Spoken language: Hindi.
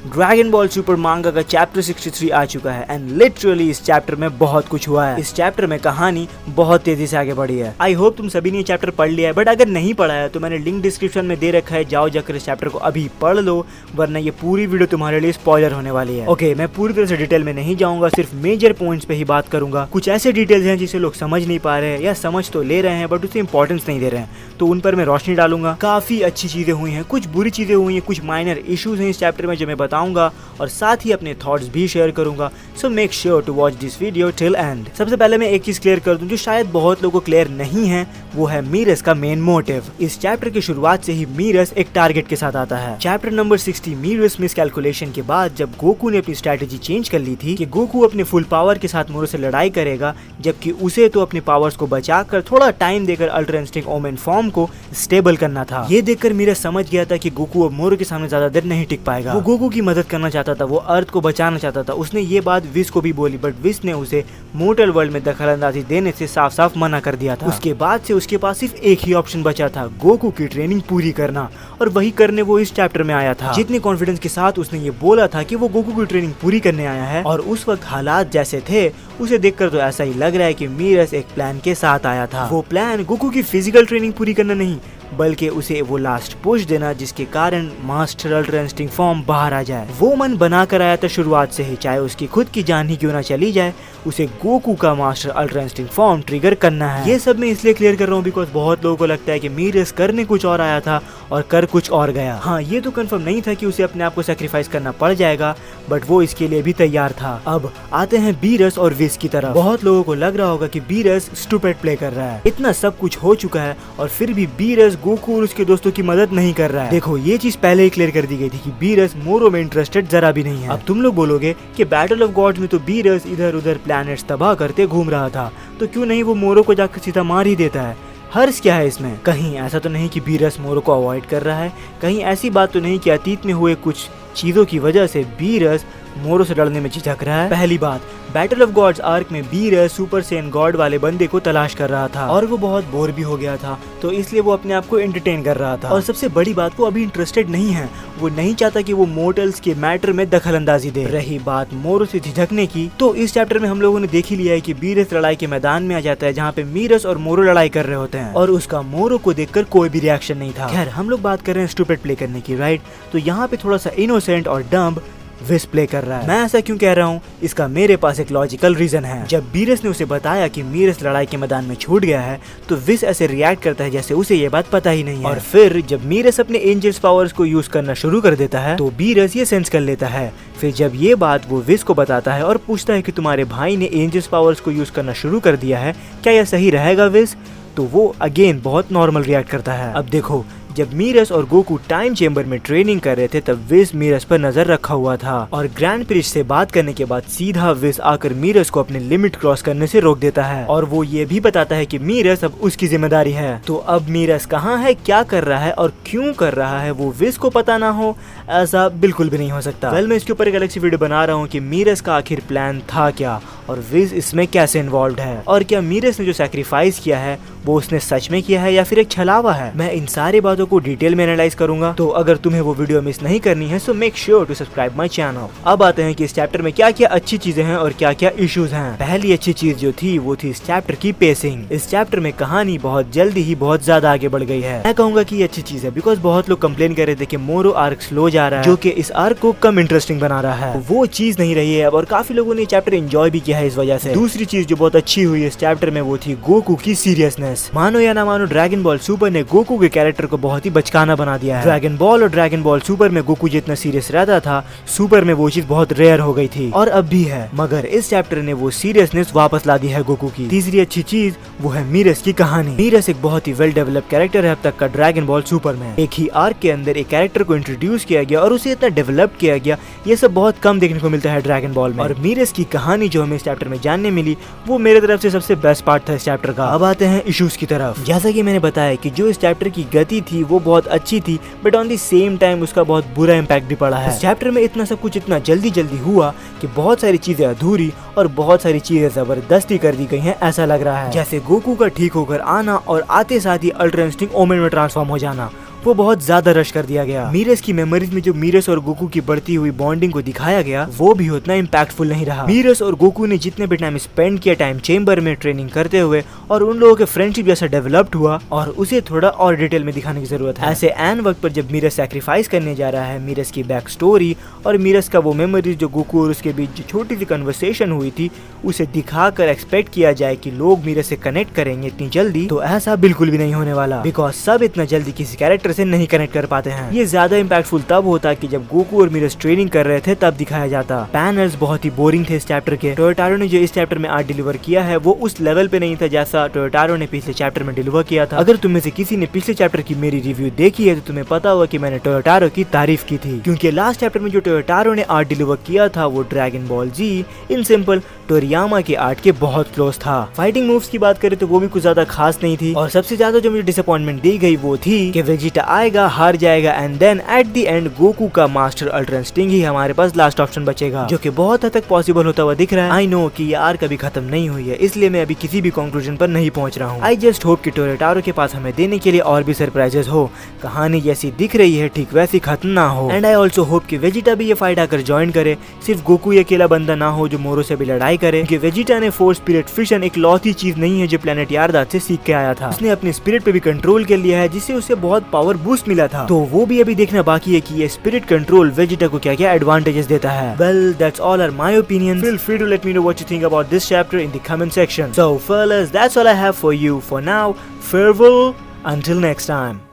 ड्रैगन बॉल सुपर मांगा का चैप्टर 63 आ चुका है एंड लिटरली इस चैप्टर में बहुत कुछ हुआ है। इस चैप्टर में कहानी बहुत तेजी से आगे बढ़ी है। आई होप तुम सभी ने ये चैप्टर पढ़ लिया है, बट अगर नहीं पढ़ा है तो मैंने लिंक डिस्क्रिप्शन में दे रखा है, जाओ जाकर इस चैप्टर को अभी पढ़ लो, वरना ये पूरी वीडियो तुम्हारे लिए स्पॉइलर होने वाली है। ओके, मैं पूरी तरह से डिटेल में नहीं जाऊंगा, सिर्फ मेजर पॉइंट्स पे ही बात करूंगा। कुछ ऐसे डिटेल्स हैं जिसे लोग समझ नहीं पा रहे हैं या समझ तो ले रहे हैं बट उसे इंपॉर्टेंस नहीं दे रहे हैं, तो उन पर मैं रोशनी डालूंगा। काफी अच्छी चीजें हुई हैं, कुछ बुरी चीजें हुई हैं, कुछ माइनर इश्यूज हैं इस चैप्टर में जो मैं बताऊंगा और साथ ही अपने थॉट्स भी शेयर करूंगा। So make sure to watch this video till end. सबसे पहले मैं एक चीज क्लियर कर दूं जो शायद बहुत लोगों को क्लियर नहीं है, वो है मीरस का मेन मोटिव। इस चैप्टर की शुरुआत से ही मीरस एक टारगेट के साथ आता है। चैप्टर नंबर 60 मीरस मिस कैलकुलेशन के बाद जब गोकू ने अपनी स्ट्रेटेजी चेंज कर ली थी कि गोकू अपने फुल पावर के साथ मोरो से लड़ाई करेगा, जबकि उसे तो अपने पावर्स को बचाकर थोड़ा टाइम देकर अल्ट्रा इंस्टिंक्ट ओमेन फॉर्म को स्टेबल करना था। ये देखकर मीरस समझ गया था कि गोकू अब मोरो के सामने ज्यादा देर नहीं टिक पाएगा। वो गोकू की मदद करना चाहता था, वो अर्थ को बचाना चाहता था। उसने ये बात विस को भी बोली, बट विस ने उसे मोर्टल वर्ल्ड में दखलंदाजी देने से साफ साफ मना कर दिया था। उसके बाद से उसके पास सिर्फ एक ही ऑप्शन बचा था, गोकू की ट्रेनिंग पूरी करना, और वही करने वो इस चैप्टर में आया था। जितने कॉन्फिडेंस के साथ उसने ये बोला था कि वो गोकू की ट्रेनिंग पूरी करने आया है, और उस वक्त हालात जैसे थे उसे देखकर तो ऐसा ही लग रहा है कि मीरस एक प्लान के साथ आया था। वो प्लान गोकू की फिजिकल ट्रेनिंग पूरी करना नहीं, बल्कि उसे वो लास्ट पुश देना जिसके कारण मास्टर अल्ट्रा इंस्टिंक्ट फॉर्म बाहर आ जाए। वो मन बना कर आया था शुरुआत से ही, चाहे उसकी खुद की जान ही क्यों ना चली जाए, उसे गोकू का master ultra instinct form trigger करना है। ये सब मैं इसलिए क्लियर कर रहा हूँ बिकॉज बहुत लोगों को लगता है कि मीरस करने कुछ और आया था और कर कुछ और गया। हाँ, ये तो कंफर्म नहीं था कि उसे अपने आप को सैक्रिफाइस करना पड़ जाएगा, बट वो इसके लिए भी तैयार था। अब आते हैं बीरस और विस की तरफ। बहुत लोगों को लग रहा होगा कि बीरस स्टूपिड प्ले कर रहा है, इतना सब कुछ हो चुका है और फिर भी बीरस गोकू और उसके दोस्तों की मदद नहीं कर रहा है। देखो, ये चीज पहले ही क्लियर कर दी गई थी कि बीरस मोरो में इंटरेस्टेड जरा भी नहीं है। अब तुम लोग बोलोगे कि बैटल ऑफ गॉड्स में तो बीरस इधर उधर प्लैनेट्स तबाह करते घूम रहा था, तो क्यों नहीं वो मोरो को जाकर सीधा मार ही देता है? हर्ष क्या है इसमें? कहीं ऐसा तो नहीं कि बीरस मोरो को अवॉइड कर रहा है, कहीं ऐसी बात तो नहीं कि अतीत में हुए कुछ चीजों की वजह से बीरस मोरो से लड़ने में झिझक रहा है? पहली बात, बैटल ऑफ गॉड्स आर्क में बीरस सुपर सेन गॉड वाले बंदे को तलाश कर रहा था और वो बहुत बोर भी हो गया था, तो इसलिए वो अपने आप को एंटरटेन कर रहा था। और सबसे बड़ी बात, वो अभी इंटरेस्टेड नहीं है, वो नहीं चाहता कि वो मोर्टल्स के मैटर में दखलंदाजी दे। रही बात मोरो से झिझकने की, तो इस चैप्टर में हम लोगों ने देख ही लिया है कि बीरस लड़ाई के मैदान में आ जाता है जहाँ पे मीरस और मोरो लड़ाई कर रहे होते हैं, और उसका मोरो को देखकर कोई भी रिएक्शन नहीं था। खैर, हम लोग बात कर रहे हैं स्टूपिड प्ले करने की, राइट? तो यहाँ पे थोड़ा सा इनोसेंट और डम्ब विस प्ले कर रहा है। मैं ऐसा क्यों कह रहा हूँ, इसका मेरे पास एक लॉजिकल रीजन है। जब बीरस ने उसे बताया कि मीरस लड़ाई के मैदान में छूट गया है, तो विस ऐसे रिएक्ट करता है जैसे उसे ये बात पता ही नहीं है। और फिर जब मीरस अपने एंजल्स पावर्स को यूज करना शुरू कर देता है, तो बीरस ये सेंस कर लेता है। फिर जब ये बात वो विस को बताता है और पूछता है कि तुम्हारे भाई ने एंजल्स पावर्स को यूज करना शुरू कर दिया है, क्या यह सही रहेगा विस? तो वो अगेन बहुत नॉर्मल रिएक्ट करता है। अब देखो, जब मीरस और गोकू टाइम चेंबर में ट्रेनिंग कर रहे थे तब विस मीरस पर नजर रखा हुआ था, और ग्रैंड प्रिस्ट से बात करने के बाद सीधा विस आकर मीरस को अपने लिमिट क्रॉस करने से रोक देता है, और वो ये भी बताता है कि मीरस अब उसकी जिम्मेदारी है। तो अब मीरस कहाँ है, क्या कर रहा है और क्यों कर रहा है वो विस को पता ना हो, ऐसा बिल्कुल भी नहीं हो सकता। वेल, मैं इसके ऊपर एक अलग सी वीडियो बना रहा हूँ कि मीरस का आखिर प्लान था क्या और विस इसमें कैसे इन्वॉल्व है, और क्या मीरस ने जो सैक्रिफाइस किया है वो उसने सच में किया है या फिर एक छलावा है। मैं इन सारी बातों को डिटेल में एनालाइज करूंगा, तो अगर तुम्हें वो वीडियो मिस नहीं करनी है so make sure to subscribe my channel. अब आते हैं कि इस चैप्टर में क्या क्या अच्छी चीजें हैं और क्या क्या इश्यूज हैं। पहली अच्छी चीज जो थी वो थी इस चैप्टर की पेसिंग। इस चैप्टर में कहानी बहुत जल्दी ही बहुत ज्यादा आगे बढ़ गई है। मैं कहूंगा कि ये अच्छी चीज है बिकॉज बहुत लोग कंप्लेन कर रहे थे कि मोरो आर्क स्लो जा रहा है, जो कि इस आर्क को कम इंटरेस्टिंग बना रहा है। वो चीज नहीं रही है अब, और काफी लोगों ने चैप्टर एंजॉय भी किया है इस वजह से। दूसरी चीज जो बहुत अच्छी हुई इस चैप्टर में वो थी गोकू की सीरियसनेस। मानो या ना मानो, ड्रैगन बॉल सुपर ने गोकू के कैरेक्टर को बहुत ही बचकाना बना दिया है। ड्रैगन बॉल और ड्रैगन बॉल सुपर में गोकू जितना सीरियस रहता था, सुपर में वो चीज बहुत रेयर हो गई थी और अब भी है, मगर इस चैप्टर ने वो सीरियसनेस वापस ला दी है गोकू की। तीसरी अच्छी चीज वो है मीरस की कहानी। मीरस एक बहुत ही वेल डेवलप कैरेक्टर है अब तक का ड्रैगन बॉल सुपर में। एक ही आर्क के अंदर एक कैरेक्टर को इंट्रोड्यूस किया गया और उसे इतना डेवलप किया गया, ये सब बहुत कम देखने को मिलता है ड्रैगन बॉल में। और मीरस की कहानी जो हमें इस चैप्टर में जानने मिली, वो मेरे तरफ से सबसे बेस्ट पार्ट था इस चैप्टर का। अब आते हैं इश्यूज की तरफ। जैसा कि मैंने बताया कि जो इस चैप्टर की गति थी वो बहुत अच्छी थी, but on the same time उसका बहुत बुरा इम्पैक्ट भी पड़ा है। इस चैप्टर में इतना सब कुछ इतना जल्दी जल्दी हुआ कि बहुत सारी चीजें अधूरी और बहुत सारी चीजें जबरदस्ती कर दी गई हैं ऐसा लग रहा है। जैसे गोकू का ठीक होकर आना और आते साथ ही अल्ट्रा इंस्टिंक्ट ओमेन में ट्रांसफॉर्म हो जाना, वो बहुत ज्यादा रश कर दिया गया। मीरस की मेमोरीज में जो मीरस और गोकू की बढ़ती हुई बॉन्डिंग को दिखाया गया वो भी उतना इम्पैक्टफुल नहीं रहा। मीरस और गोकू ने जितने भी टाइम स्पेंड किया टाइम चेम्बर में ट्रेनिंग करते हुए और उन लोगों के फ्रेंडशिप जैसा डेवलप्ड हुआ और उसे थोड़ा और डिटेल में दिखाने की जरूरत है। ऐसे एन वक्त पर जब मीरस सैक्रिफाइस करने जा रहा है, मीरस की बैक स्टोरी और मीरस का वो मेमोरीज जो गोकू और उसके बीच जो छोटी सी कन्वर्सेशन हुई थी उसे दिखाकर एक्सपेक्ट किया जाए कि लोग मीरस से कनेक्ट करेंगे इतनी जल्दी, तो ऐसा बिल्कुल भी नहीं होने वाला। बिकॉज सब इतना जल्दी किसी कैरेक्टर से नहीं कनेक्ट कर पाते हैं। ये ज्यादा इम्पैक्टफुल तब होता कि जब गोकू और मीरस ट्रेनिंग कर रहे थे तब दिखाया जाता। पैनल्स बहुत ही बोरिंग थे इस चैप्टर के। टोयोटारो ने जो इस चैप्टर में आर्ट डिलीवर किया है वो उस लेवल पे नहीं था जैसा टोयोटारो ने पिछले चैप्टर में डिलीवर किया था। अगर तुम में से किसी ने पिछले चैप्टर की मेरी रिव्यू देखी है तो तुम्हें पता होगा कि मैंने टोयोटारो की तारीफ की थी, क्योंकि लास्ट चैप्टर में जो टोयोटारो ने आर्ट डिलीवर किया था वो Dragon Ball Z in simple Toriyama के आर्ट के बहुत क्लोज था। फाइटिंग मूव्स की बात करें तो वो भी कुछ ज्यादा खास नहीं थी और सबसे ज्यादा जो मुझे डिसअपॉइंटमेंट दी गई वो थी कि वेजिटा आएगा, हार जाएगा and then at the end Goku का मास्टर अल्ट्रन स्टिंग ही हमारे पास लास्ट ऑप्शन बचेगा, जो कि बहुत हद तक पॉसिबल होता हुआ दिख रहा है। आई नो कि ये आर्क अभी खत्म नहीं हुई है, इसलिए मैं अभी किसी भी कंक्लूजन पर नहीं पहुंच रहा हूँ। आई जस्ट होप कि टोयोटारो के पास हमें देने के लिए और भी सरप्राइजेस हो, कहानी जैसी दिख रही है ठीक वैसी खत्म ना हो। एंड आई ऑल्सो होप कि वेजिटा भी ये फाइट आकर ज्वाइन करे, सिर्फ गोकू ये अकेला बंदा ना हो जो मोरो से भी लड़ाई करे, क्योंकि वेजिटा ने फोर्स स्पिरिट फिशन एक लौती चीज नहीं है जो प्लेनेट यार्दाद से सीख के आया था। उसने अपने स्पिरिट पे भी कंट्रोल कर लिया है जिससे उसे बहुत पावर बूस्ट मिला था, तो वो भी अभी देखना बाकी है कि ये स्पिरिट कंट्रोल वेजिटा को क्या क्या एडवांटेजेस देता है। Well that's all are my opinion. Feel free to let me know what you think about this chapter in the comment section. So fellas, that's all I have for you for now. Farewell until next time.